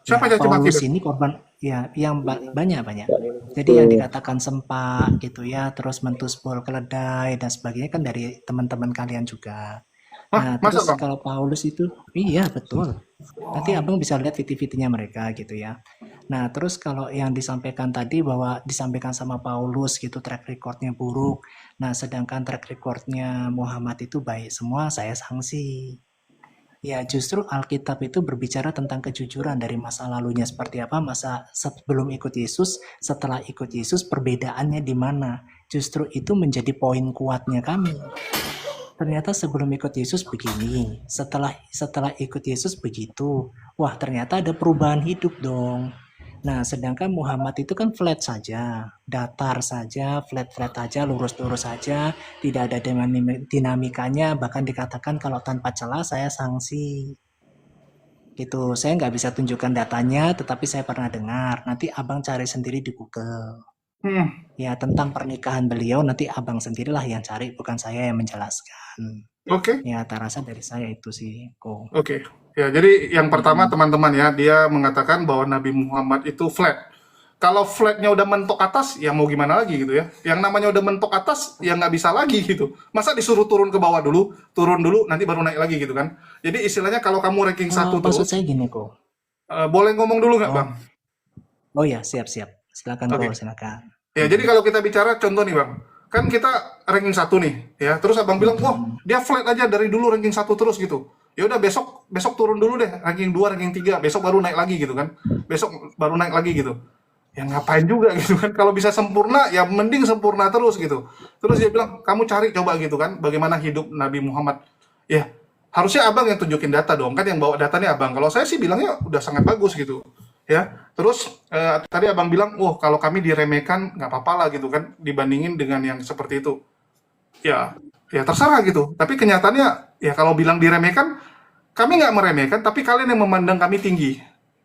Siapa Ya, caci maki? Paulus ini korban ya yang banyak. Jadi yang dikatakan sempak gitu ya, terus mentuspul keledai dan sebagainya kan dari teman-teman kalian juga. Hah, Nah, masa terus Bang? kalau Paulus itu, iya betul. Nanti abang bisa lihat VT-VT-nya mereka gitu ya. Nah, terus kalau yang disampaikan tadi bahwa disampaikan sama Paulus gitu track recordnya buruk. Nah, sedangkan track recordnya Muhammad itu baik semua, saya sanksi. Ya, justru Alkitab itu berbicara tentang kejujuran dari masa lalunya seperti apa, masa sebelum ikut Yesus, setelah ikut Yesus, perbedaannya di mana. Justru itu menjadi poin kuatnya kami. Ternyata sebelum ikut Yesus begini, setelah ikut Yesus begitu. Wah, ternyata ada perubahan hidup dong. Nah, sedangkan Muhammad itu kan flat saja, datar saja, flat-flat saja, lurus-lurus saja, tidak ada dinamikanya, bahkan dikatakan kalau tanpa celah saya sanksi. Gitu, saya nggak bisa tunjukkan datanya, tetapi saya pernah dengar. Nanti abang cari sendiri di Google. Ya, tentang pernikahan beliau, nanti abang sendirilah yang cari, bukan saya yang menjelaskan. Oke. Ya, rasa dari saya itu sih, kok. Oke. Ya, jadi yang pertama teman-teman ya, dia mengatakan bahwa Nabi Muhammad itu flat. Kalau flatnya udah mentok atas, ya mau gimana lagi gitu ya. Yang namanya udah mentok atas, ya nggak bisa lagi gitu. Masa disuruh turun ke bawah dulu, turun dulu, nanti baru naik lagi gitu kan. Jadi istilahnya kalau kamu ranking 1 Maksud terus, saya gini, kok. boleh ngomong dulu nggak Oh. Bang? Oh ya, siap. Silakan, Oke. kok, silakan. Ya, jadi kalau kita bicara contoh nih Bang, kan kita ranking 1 nih, ya. Terus Abang bilang, "Wah, dia flat aja dari dulu ranking 1 terus gitu." Ya udah besok turun dulu deh, ranking 2, ranking 3, besok baru naik lagi gitu kan. Besok baru naik lagi gitu. Ya ngapain juga gitu kan. Kalau bisa sempurna, ya mending sempurna terus gitu. Terus dia bilang, "Kamu cari coba gitu kan, bagaimana hidup Nabi Muhammad." Ya, harusnya Abang yang tunjukin data dong, kan yang bawa datanya Abang. Kalau saya sih bilangnya udah sangat bagus gitu. Ya, terus tadi Abang bilang, kalau kami diremehkan nggak apa-apa lah gitu kan, dibandingin dengan yang seperti itu. Ya terserah gitu. Tapi kenyataannya, ya kalau bilang diremehkan, kami nggak meremehkan, tapi kalian yang memandang kami tinggi.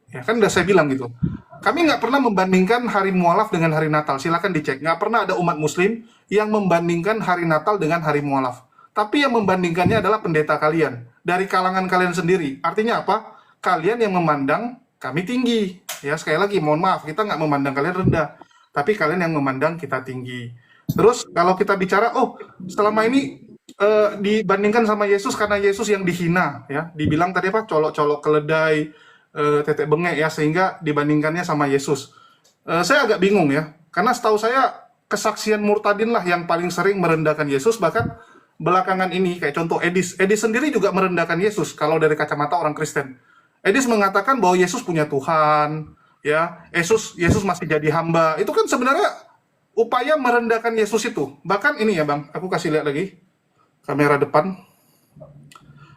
Ya kan udah saya bilang gitu. Kami nggak pernah membandingkan hari mualaf dengan hari Natal. Silakan dicek. Nggak pernah ada umat Muslim yang membandingkan hari Natal dengan hari mualaf. Tapi yang membandingkannya adalah pendeta kalian dari kalangan kalian sendiri. Artinya apa? Kalian yang memandang kami tinggi. Ya sekali lagi, mohon maaf, kita nggak memandang kalian rendah, tapi kalian yang memandang kita tinggi. Terus kalau kita bicara, selama ini dibandingkan sama Yesus karena Yesus yang dihina, ya, dibilang tadi apa? Colok-colok keledai, tetek bengek ya, sehingga dibandingkannya sama Yesus. Saya agak bingung ya, karena setahu saya kesaksian murtadin lah yang paling sering merendahkan Yesus. Bahkan belakangan ini kayak contoh Edis sendiri juga merendahkan Yesus kalau dari kacamata orang Kristen. Edis mengatakan bahwa Yesus punya Tuhan, ya, Yesus masih jadi hamba. Itu kan sebenarnya upaya merendahkan Yesus itu. Bahkan ini ya Bang, aku kasih lihat lagi kamera depan.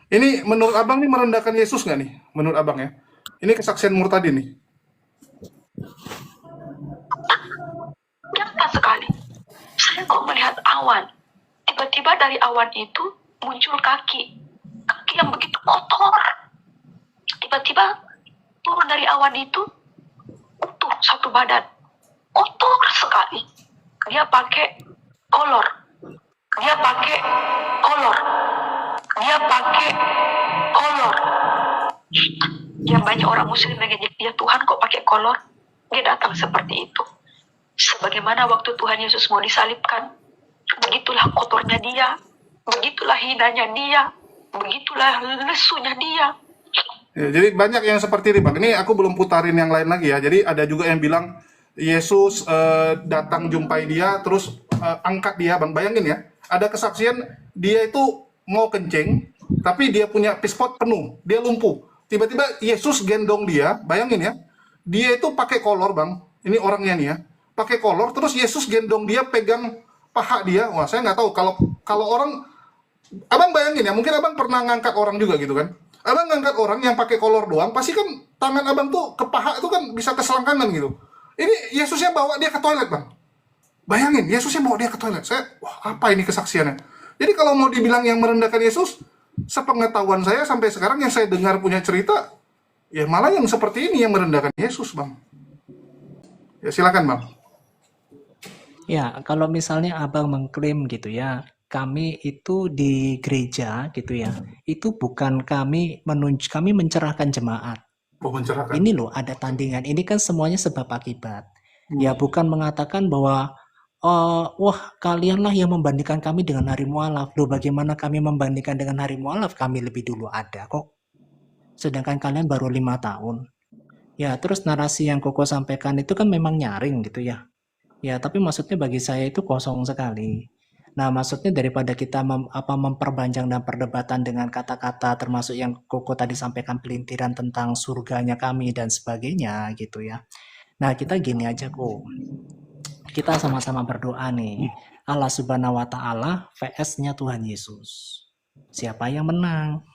Ini menurut Abang nih merendahkan Yesus nggak nih? Menurut Abang ya. Ini kesaksian murtadin nih. Nyata sekali. Saya kok melihat awan. Tiba-tiba dari awan itu muncul kaki yang begitu kotor. Tiba-tiba turun dari awan itu utuh satu badan, kotor sekali. Dia pakai kolor, Dia pakai kolor. Dia pakai kolor. Yang banyak orang muslim mengejek dia, Tuhan kok pakai kolor? Dia datang seperti itu. Sebagaimana waktu Tuhan Yesus mau disalibkan, begitulah kotornya dia, begitulah hinanya dia, begitulah lesunya dia. Ya, jadi banyak yang seperti ini, Bang. Ini aku belum putarin yang lain lagi ya. Jadi ada juga yang bilang Yesus datang jumpai dia, terus angkat dia, Bang. Bayangin ya, ada kesaksian dia itu mau kencing, tapi dia punya pispot penuh, dia lumpuh. Tiba-tiba Yesus gendong dia, bayangin ya, dia itu pakai kolor, Bang. Ini orangnya nih ya, pakai kolor, terus Yesus gendong dia, pegang paha dia. Wah, saya nggak tahu kalau orang, abang bayangin ya, mungkin abang pernah ngangkat orang juga gitu kan. Abang ngangkat orang yang pakai kolor doang, pasti kan tangan abang tuh ke paha itu kan bisa ke selangkangan gitu. Ini Yesusnya bawa dia ke toilet, Bang. Bayangin, Yesusnya bawa dia ke toilet. Wah, apa ini kesaksiannya? Jadi kalau mau dibilang yang merendahkan Yesus, sepengetahuan saya sampai sekarang yang saya dengar punya cerita, ya malah yang seperti ini yang merendahkan Yesus, Bang. Ya silakan, Bang. Ya, kalau misalnya abang mengklaim gitu ya, kami itu di gereja gitu ya, itu bukan kami kami mencerahkan jemaat. Oh, mencerahkan. Ini loh ada tandingan. Ini kan semuanya sebab akibat. Ya bukan mengatakan bahwa wah kalianlah yang membandingkan kami dengan hari mualaf. Loh bagaimana kami membandingkan dengan hari mualaf? Kami lebih dulu ada kok. Sedangkan kalian baru 5 tahun. Ya terus narasi yang Koko sampaikan itu kan memang nyaring gitu ya. Ya tapi maksudnya bagi saya itu kosong sekali. Nah maksudnya daripada kita memperpanjang dan perdebatan dengan kata-kata termasuk yang Koko tadi sampaikan pelintiran tentang surganya kami dan sebagainya gitu ya. Nah kita gini aja kok. Kita sama-sama berdoa nih. Allah Subhanahu wa Ta'ala VS-nya Tuhan Yesus. Siapa yang menang?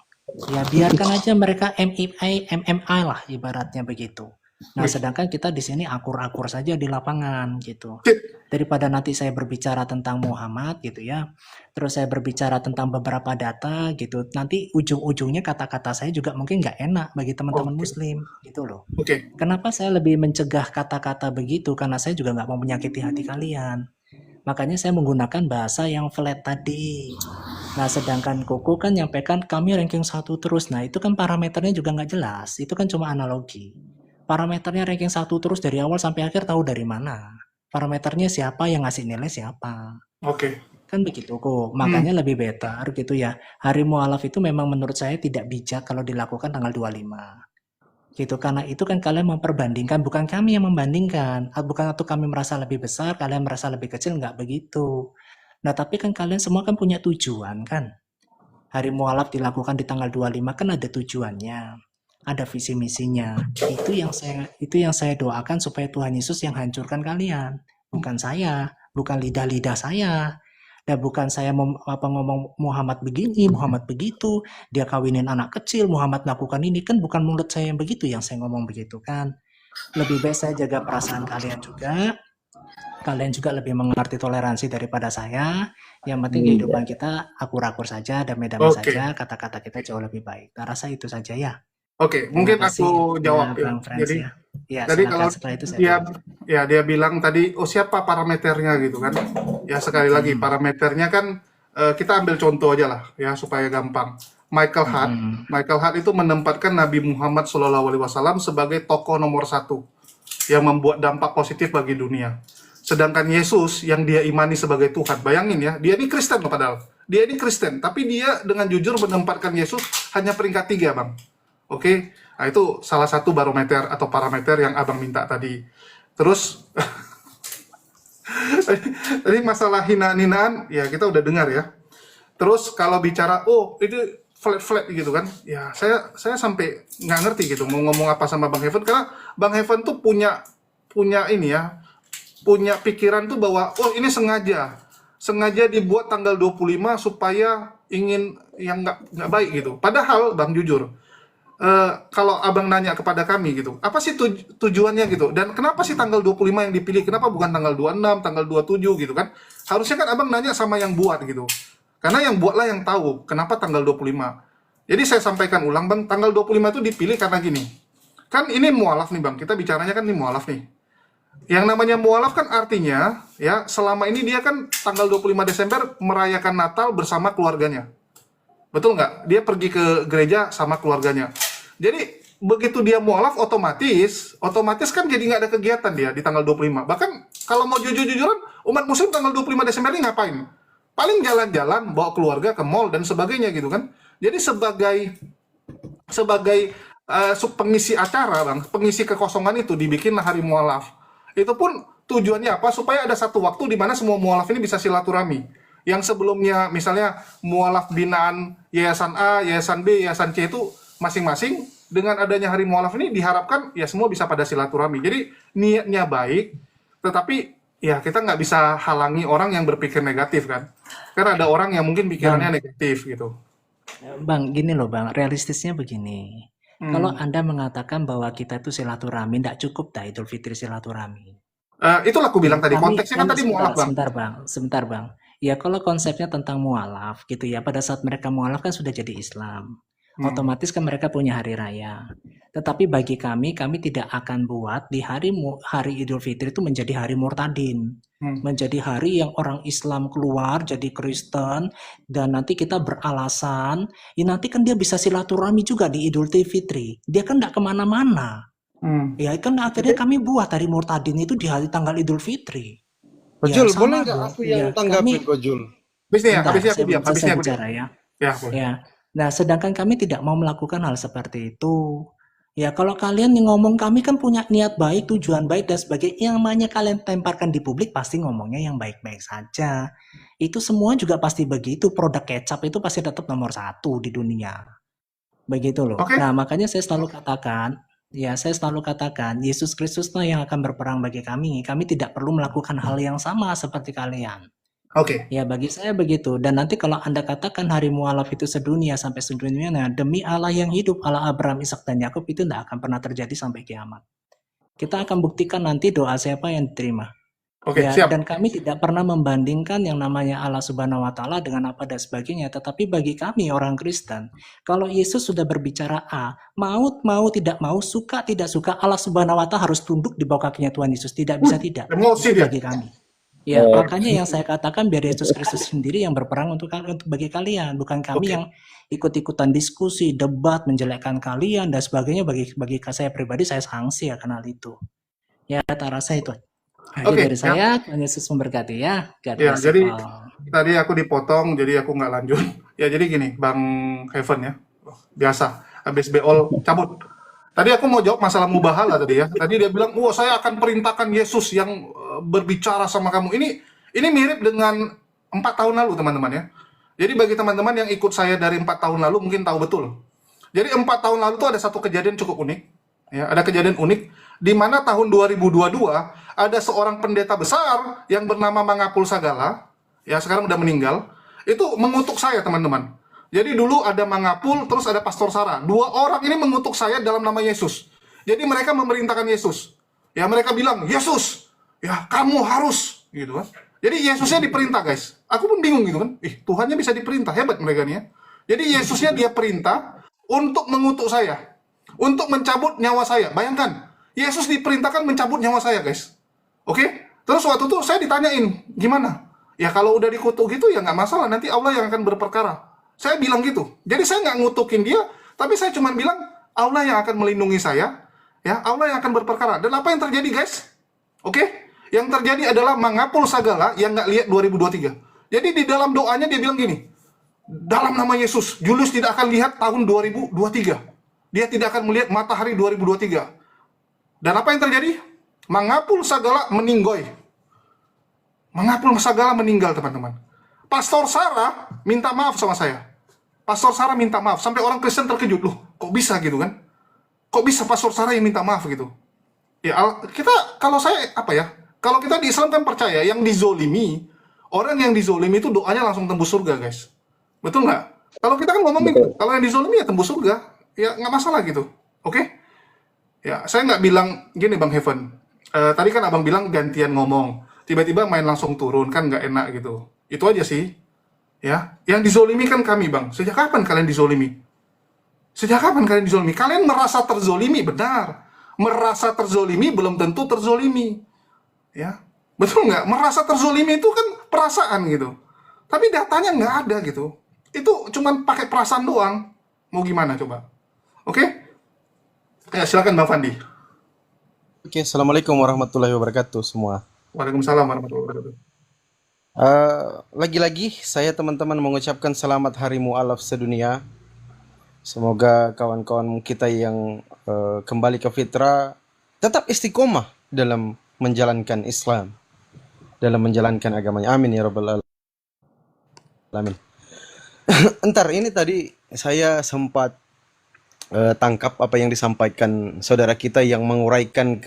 Ya biarkan aja mereka MMA lah ibaratnya begitu. Nah sedangkan kita di sini akur-akur saja di lapangan gitu. Daripada nanti saya berbicara tentang Muhammad gitu ya. Terus saya berbicara tentang beberapa data gitu. Nanti ujung-ujungnya kata-kata saya juga mungkin nggak enak bagi teman-teman muslim gitu loh. Kenapa saya lebih mencegah kata-kata begitu? Karena saya juga nggak mau menyakiti hati kalian. Makanya saya menggunakan bahasa yang flat tadi. Nah sedangkan Koko kan nyampaikan kami ranking 1 terus. Nah itu kan parameternya juga nggak jelas. Itu kan cuma analogi. Parameternya ranking 1 terus dari awal sampai akhir tahu dari mana. Parameternya siapa, yang ngasih nilai siapa. Kan begitu kok. Makanya lebih better gitu ya. Hari mualaf itu memang menurut saya tidak bijak kalau dilakukan tanggal 25. Gitu karena itu kan kalian memperbandingkan, bukan kami yang membandingkan. Bukan atau kami merasa lebih besar, kalian merasa lebih kecil, nggak begitu. Nah tapi kan kalian semua kan punya tujuan kan. Hari mualaf dilakukan di tanggal 25 kan ada tujuannya. Ada visi misinya. Itu yang saya doakan supaya Tuhan Yesus yang hancurkan kalian, bukan saya, bukan lidah-lidah saya. Dan bukan saya ngomong Muhammad begini, Muhammad begitu, dia kawinin anak kecil, Muhammad melakukan ini, kan bukan mulut saya yang begitu yang saya ngomong begitu kan. Lebih baik saya jaga perasaan kalian juga. Kalian juga lebih mengerti toleransi daripada saya. Yang penting kehidupan kita akur-akur saja, damai-damai saja, kata-kata kita jauh lebih baik. Saya rasa itu saja ya. Mungkin aku jawab ya. Jadi, tadi kalau dia bilang tadi, siapa parameternya gitu kan? Ya sekali lagi parameternya kan kita ambil contoh aja lah ya supaya gampang. Michael Hart itu menempatkan Nabi Muhammad SAW sebagai tokoh nomor 1 yang membuat dampak positif bagi dunia. Sedangkan Yesus yang dia imani sebagai Tuhan, bayangin ya, dia ini Kristen loh padahal. Dia ini Kristen, tapi dia dengan jujur menempatkan Yesus hanya peringkat 3, Bang. Nah itu salah satu barometer atau parameter yang abang minta tadi. Terus tadi masalah hinaan-hinaan ya kita udah dengar ya. Terus kalau bicara itu flat gitu kan, ya saya sampai nggak ngerti gitu mau ngomong apa sama Bang Heaven, karena Bang Heaven tuh punya ini ya, punya pikiran tuh bahwa ini sengaja dibuat tanggal 25 supaya ingin yang nggak baik gitu. Padahal Bang jujur, kalau abang nanya kepada kami gitu, apa sih tujuannya gitu, dan kenapa sih tanggal 25 yang dipilih, kenapa bukan tanggal 26, tanggal 27 gitu kan, harusnya kan abang nanya sama yang buat gitu, karena yang buatlah yang tahu kenapa tanggal 25. Jadi saya sampaikan ulang Bang, tanggal 25 itu dipilih karena gini, kan ini mualaf nih Bang, kita bicaranya kan ini mualaf nih. Yang namanya mualaf kan artinya, ya selama ini dia kan tanggal 25 Desember merayakan Natal bersama keluarganya. Betul nggak? Dia pergi ke gereja sama keluarganya. Jadi begitu dia mualaf otomatis kan jadi nggak ada kegiatan dia di tanggal 25. Bahkan kalau mau jujur-jujuran, umat muslim tanggal 25 Desember ini ngapain? Paling jalan-jalan, bawa keluarga ke mall dan sebagainya gitu kan. Jadi sebagai pengisi acara, Bang, pengisi kekosongan itu dibikinlah hari mualaf. Itu pun tujuannya apa? Supaya ada satu waktu di mana semua mualaf ini bisa silaturahmi. Yang sebelumnya misalnya mualaf binaan Yayasan A, Yayasan B, Yayasan C itu masing-masing, dengan adanya hari mualaf ini diharapkan ya semua bisa pada silaturahmi. Jadi niatnya baik, tetapi ya kita nggak bisa halangi orang yang berpikir negatif kan. Karena ada orang yang mungkin pikirannya negatif gitu. Bang, gini loh Bang, realistisnya begini. Kalau Anda mengatakan bahwa kita itu silaturahmi, tidak cukup dah Idul Fitri silaturahmi. Itulah aku bilang tadi, Kami konteksnya kan tadi mualaf, Bang. sebentar Bang. Ya kalau konsepnya tentang mualaf gitu ya, pada saat mereka mualaf kan sudah jadi Islam. Otomatis kan mereka punya hari raya. Tetapi bagi kami tidak akan buat di hari Idul Fitri itu menjadi hari murtadin. Menjadi hari yang orang Islam keluar jadi Kristen, dan nanti kita beralasan, ya nanti kan dia bisa silaturahmi juga di Idul Fitri. Dia kan tidak kemana-mana. Ya kan akhirnya kami buat hari murtadin itu di hari tanggal Idul Fitri. Kojul, Ya, boleh sama nggak dong. aku yang Ya, tanggapin, kami Kojul? Habisnya aku diam, saya habisnya aku diam. bicara ya. Ya, boleh. Ya. Nah, sedangkan kami tidak mau melakukan hal seperti itu. Ya, kalau kalian yang ngomong, kami kan punya niat baik, tujuan baik dan sebagainya. Yang namanya kalian temparkan di publik pasti ngomongnya yang baik-baik saja. Itu semua juga pasti begitu. Produk kecap itu pasti tetap nomor 1 di dunia. Begitu loh. Oke. Nah, makanya saya selalu katakan, Yesus Kristuslah yang akan berperang bagi kami. Kami tidak perlu melakukan hal yang sama seperti kalian. Oke. Ya, bagi saya begitu. Dan nanti kalau Anda katakan hari mualaf itu sedunia sampai sedunia, nah, demi Allah yang hidup, Allah Abraham, Ishak dan Yakub, itu tidak akan pernah terjadi sampai kiamat. Kita akan buktikan nanti doa siapa yang diterima. Oke, Ya, siap. dan kami tidak pernah membandingkan yang namanya Allah Subhanahu wa Ta'ala dengan apa dan sebagainya. Tetapi bagi kami orang Kristen, kalau Yesus sudah berbicara A, mau tidak mau, suka tidak suka, Allah Subhanahu wa Ta'ala harus tunduk di bawah kakinya Tuhan Yesus. Tidak bisa tidak. Emosi Itu dia. bagi kami. Ya, makanya yang saya katakan biar Yesus Kristus sendiri yang berperang untuk bagi kalian, bukan kami Oke. yang ikut-ikutan diskusi, debat, menjelekkan kalian dan sebagainya. Bagi saya pribadi, saya sanksi akan hal itu. Ya, tak rasa itu aja Oke, dari saya. Tuhan Yesus memberkati ya. God Ya, bless you jadi all. tadi aku dipotong, jadi aku nggak lanjut. Ya, jadi gini, Bang Heaven ya. Biasa, habis beol cabut. Tadi aku mau jawab masalah mubahala tadi ya. Tadi dia bilang, "Wah, saya akan perintahkan Yesus yang berbicara sama kamu." Ini mirip dengan 4 tahun lalu, teman-teman ya. Jadi bagi teman-teman yang ikut saya dari 4 tahun lalu mungkin tahu betul. Jadi 4 tahun lalu tuh ada satu kejadian cukup unik. Ya, ada kejadian unik di mana tahun 2022 ada seorang pendeta besar yang bernama Mangapul Sagala, ya sekarang udah meninggal, itu mengutuk saya, teman-teman. Jadi dulu ada Mangapul, terus ada Pastor Sarah. 2 orang ini mengutuk saya dalam nama Yesus. Jadi mereka memerintahkan Yesus. Ya mereka bilang, "Yesus, ya kamu harus," gitu kan. Jadi Yesusnya diperintah, guys. Aku pun bingung gitu kan. Tuhannya bisa diperintah, hebat mereka nih ya. Jadi Yesusnya dia perintah untuk mengutuk saya, untuk mencabut nyawa saya. Bayangkan, Yesus diperintahkan mencabut nyawa saya, guys. Oke? Terus waktu itu saya ditanyain, gimana? Ya kalau udah dikutuk gitu ya nggak masalah, nanti Allah yang akan berperkara. Saya bilang gitu. Jadi saya nggak ngutukin dia, tapi saya cuma bilang Allah yang akan melindungi saya, ya Allah yang akan berperkara. Dan apa yang terjadi, guys? Oke? Yang terjadi adalah Mangapul Sagala yang nggak lihat 2023. Jadi di dalam doanya dia bilang gini, dalam nama Yesus, Julius tidak akan lihat tahun 2023. Dia tidak akan melihat matahari 2023. Dan apa yang terjadi? Mangapul Sagala meninggoy. Mangapul Sagala meninggal, teman-teman. Pastor Sarah minta maaf sama saya. Pastor Sarah minta maaf. Sampai orang Kristen terkejut. Loh, kok bisa gitu kan? Kok bisa Pastor Sarah yang minta maaf gitu? Ya, kalau saya, apa ya? Kalau kita di Islam kan percaya, yang dizolimi, orang yang dizolimi itu doanya langsung tembus surga, guys. Betul nggak? Kalau kita kan ngomong gitu, kalau yang dizolimi ya tembus surga. Ya, nggak masalah gitu. Oke? Ya, saya nggak bilang, gini Bang Heaven. Tadi kan abang bilang gantian ngomong. Tiba-tiba main langsung turun, kan nggak enak gitu. Itu aja sih. Ya, yang dizolimi kan kami, Bang. Sejak kapan kalian dizolimi? Sejak kapan kalian dizolimi? Kalian merasa terzolimi, benar. Merasa terzolimi belum tentu terzolimi. Ya, betul nggak? Merasa terzolimi itu kan perasaan gitu. Tapi datanya nggak ada gitu. Itu cuman pakai perasaan doang. Mau gimana coba? Oke? Ya, silakan Bang Fandi. Oke, Assalamualaikum warahmatullahi wabarakatuh semua. Waalaikumsalam warahmatullahi wabarakatuh. Lagi-lagi saya teman-teman mengucapkan selamat Hari Mu'alaf sedunia. Semoga kawan-kawan kita yang kembali ke fitrah tetap istiqomah dalam menjalankan Islam, dalam menjalankan agamanya. Amin ya rabbal alamin. Entar ini tadi saya sempat tangkap apa yang disampaikan saudara kita yang menguraikan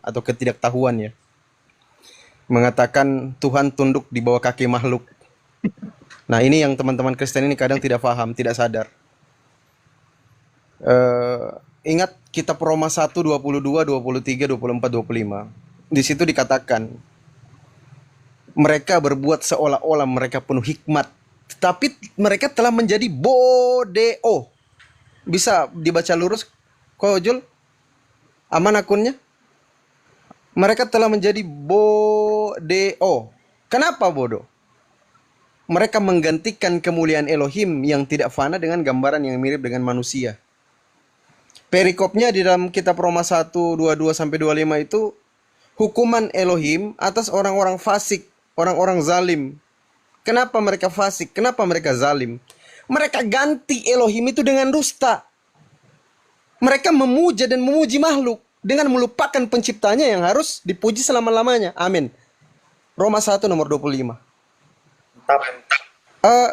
atau ketidaktahuan ya. Mengatakan Tuhan tunduk di bawah kaki makhluk. Nah, ini yang teman-teman Kristen ini kadang tidak paham, tidak sadar. Ingat kitab Roma 1, 22, 23, 24, 25. Di situ dikatakan mereka berbuat seolah-olah mereka penuh hikmat, tetapi mereka telah menjadi bodeo. Bisa dibaca lurus, Kojul? Aman akunnya? Mereka telah menjadi bodeo. Kenapa bodoh? Mereka menggantikan kemuliaan Elohim yang tidak fana dengan gambaran yang mirip dengan manusia. Perikopnya di dalam kitab Roma 1, 22 sampai 25 itu hukuman Elohim atas orang-orang fasik, orang-orang zalim. Kenapa mereka fasik? Kenapa mereka zalim? Mereka ganti Elohim itu dengan dusta. Mereka memuja dan memuji makhluk dengan melupakan penciptanya yang harus dipuji selama-lamanya. Amin. Roma 1 nomor 25.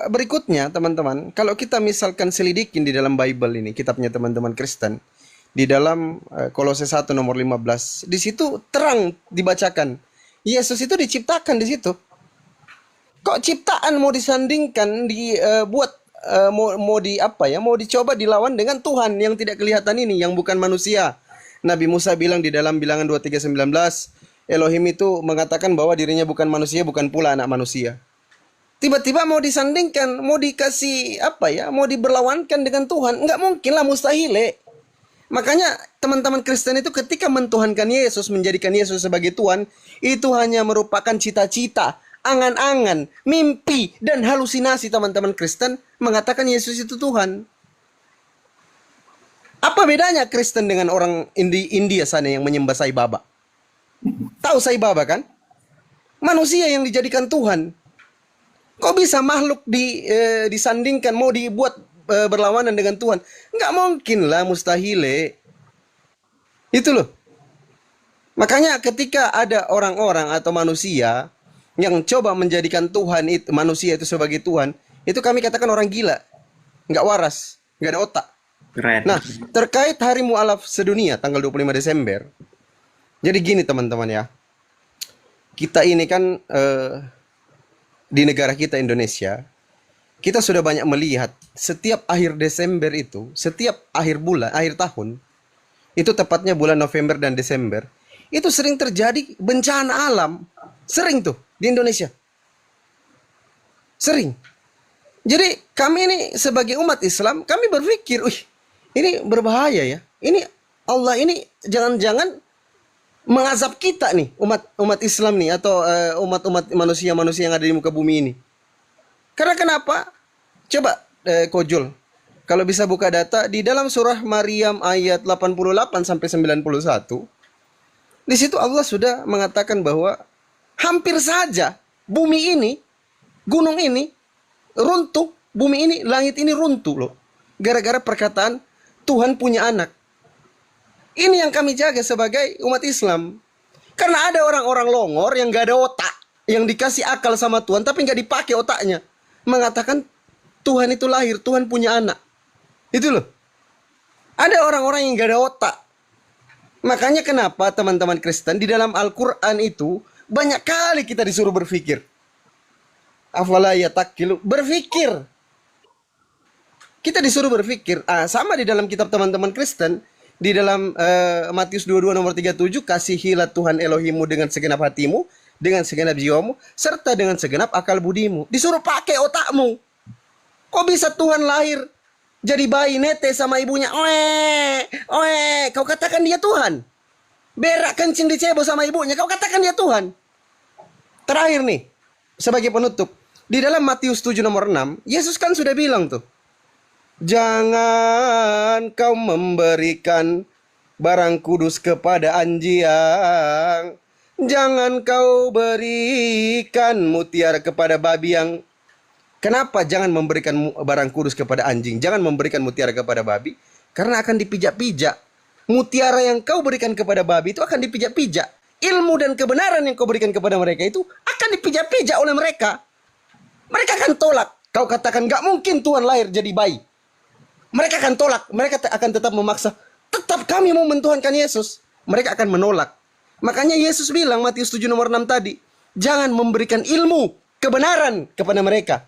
Berikutnya teman-teman, kalau kita misalkan selidikin di dalam Bible ini, kitabnya teman-teman Kristen, di dalam Kolose 1 nomor 15, di situ terang dibacakan, Yesus itu diciptakan di situ. Kok ciptaan mau disandingkan, mau dicoba dilawan dengan Tuhan yang tidak kelihatan ini, yang bukan manusia. Nabi Musa bilang di dalam Bilangan 23:19, Elohim itu mengatakan bahwa dirinya bukan manusia, bukan pula anak manusia. Tiba-tiba mau disandingkan, mau dikasih mau diberlawankan dengan Tuhan. Enggak mungkin lah, mustahil. Makanya teman-teman Kristen itu ketika mentuhankan Yesus, menjadikan Yesus sebagai Tuhan, itu hanya merupakan cita-cita, angan-angan, mimpi, dan halusinasi teman-teman Kristen mengatakan Yesus itu Tuhan. Apa bedanya Kristen dengan orang India sana yang menyembah Sai Baba? Tahu Sai Baba kan? Manusia yang dijadikan Tuhan. Kok bisa makhluk disandingkan, mau dibuat berlawanan dengan Tuhan? Nggak mungkin lah, mustahil. Itu loh. Makanya ketika ada orang-orang atau manusia yang coba menjadikan Tuhan itu, manusia itu sebagai Tuhan, itu kami katakan orang gila. Nggak waras, nggak ada otak. Keren. Nah, terkait Hari Mu'alaf sedunia tanggal 25 Desember. Jadi gini teman-teman ya. Kita ini kan di negara kita Indonesia, kita sudah banyak melihat setiap akhir Desember itu, setiap akhir bulan, akhir tahun, itu tepatnya bulan November dan Desember, itu sering terjadi bencana alam. Sering tuh di Indonesia. Sering. Jadi kami ini sebagai umat Islam, kami berpikir, ini berbahaya ya. Ini Allah ini jangan-jangan mengazab kita nih, umat Islam nih, atau umat-umat manusia-manusia yang ada di muka bumi ini. Karena kenapa? Coba Kojul, kalau bisa buka data di dalam surah Maryam ayat 88 sampai 91. Di situ Allah sudah mengatakan bahwa hampir saja bumi ini, gunung ini runtuh, bumi ini, langit ini runtuh loh. Gara-gara perkataan Tuhan punya anak. Ini yang kami jaga sebagai umat Islam. Karena ada orang-orang longor yang gak ada otak, yang dikasih akal sama Tuhan tapi gak dipakai otaknya, mengatakan Tuhan itu lahir, Tuhan punya anak. Itu loh. Ada orang-orang yang gak ada otak. Makanya kenapa teman-teman Kristen di dalam Al-Quran itu banyak kali kita disuruh berpikir. Afala yataqilu, berpikir. Kita disuruh berpikir. Sama di dalam kitab teman-teman Kristen, di dalam Matius 22 nomor 37, kasihilah Tuhan Elohimmu dengan segenap hatimu, dengan segenap jiwamu, serta dengan segenap akal budimu. Disuruh pakai otakmu. Kok bisa Tuhan lahir jadi bayi nete sama ibunya? Kau katakan dia Tuhan? berak kencing dicebol sama ibunya, kau katakan dia Tuhan. Terakhir nih, sebagai penutup, di dalam Matius 7 nomor 6, Yesus kan sudah bilang tuh, jangan kau memberikan barang kudus kepada anjing, jangan kau berikan mutiara kepada babi yang... Kenapa jangan memberikan barang kudus kepada anjing, jangan memberikan mutiara kepada babi? Karena akan dipijak-pijak. Mutiara yang kau berikan kepada babi itu akan dipijak-pijak. Ilmu dan kebenaran yang kau berikan kepada mereka itu akan dipijak-pijak oleh mereka. Mereka akan tolak. Kau katakan gak mungkin Tuhan lahir jadi bayi. Mereka akan tolak. Mereka akan tetap memaksa. Tetap kami mau mentuhankan Yesus. Mereka akan menolak. Makanya Yesus bilang Matius 7 nomor 6 tadi, jangan memberikan ilmu kebenaran kepada mereka.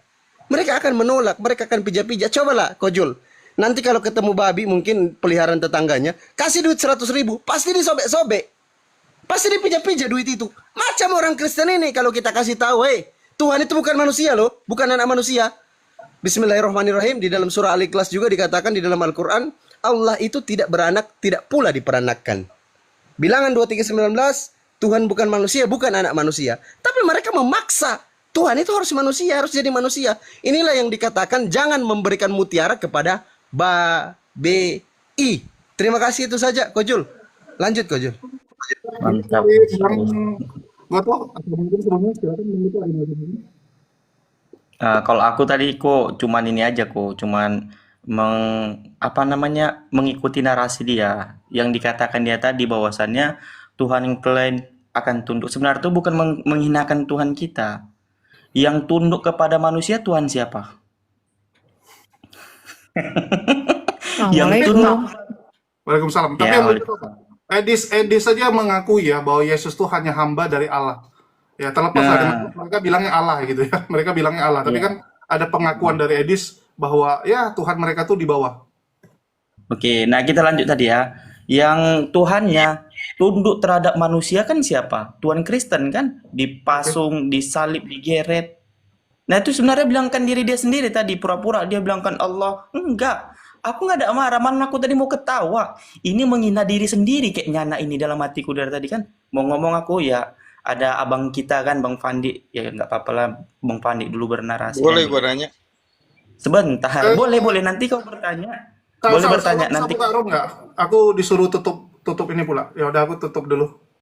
Mereka akan menolak. Mereka akan pijak-pijak. Cobalah Kojul. Nanti kalau ketemu babi mungkin peliharaan tetangganya, kasih duit 100.000, pasti disobek-sobek. Pasti dipijak-pijak duit itu. Macam orang Kristen ini kalau kita kasih tahu, Tuhan itu bukan manusia loh, bukan anak manusia. Bismillahirrahmanirrahim. Di dalam surah Al-Ikhlas juga dikatakan di dalam Al-Quran, Allah itu tidak beranak, tidak pula diperanakkan. Bilangan 23:19, Tuhan bukan manusia, bukan anak manusia. Tapi mereka memaksa, Tuhan itu harus manusia, harus jadi manusia. Inilah yang dikatakan jangan memberikan mutiara kepada babi. Terima kasih, itu saja Kojul. Lanjut Kojul. Mantap. Kalau aku tadi kok cuman ini aja kok, cuman mengikuti narasi dia yang dikatakan dia tadi bahwasannya Tuhan yang kalian akan tunduk. Sebenarnya itu bukan menghinakan Tuhan kita. Yang tunduk kepada manusia Tuhan siapa? Yang tunduk. Waalaikumsalam. Tapi Ya, yang Edis saja mengakui ya bahwa Yesus itu hanya hamba dari Allah. Ya, terlepas dari mereka bilangnya Allah gitu ya. Mereka bilangnya Allah, tapi kan ada pengakuan dari Edis bahwa ya Tuhan mereka tuh di bawah. Oke, nah kita lanjut tadi ya. Yang Tuhannya tunduk terhadap manusia kan siapa? Tuhan Kristen kan? Dipasung, disalib, digeret. Nah itu sebenarnya bilangkan diri dia sendiri tadi. Pura-pura dia bilangkan Allah. Enggak. Aku nggak ada marah, malah aku tadi mau ketawa. Ini menghina diri sendiri kayaknya anak ini dalam hatiku dari tadi kan. Mau ngomong aku ya, ada abang kita kan, Bang Fandi. Ya nggak apa-apa lah, Bang Fandi dulu bernarasi. Boleh gue nanya? Sebentar, boleh nanti kau bertanya. Boleh bertanya nanti. Nggak? Aku disuruh tutup ini pula. Ya udah aku tutup dulu.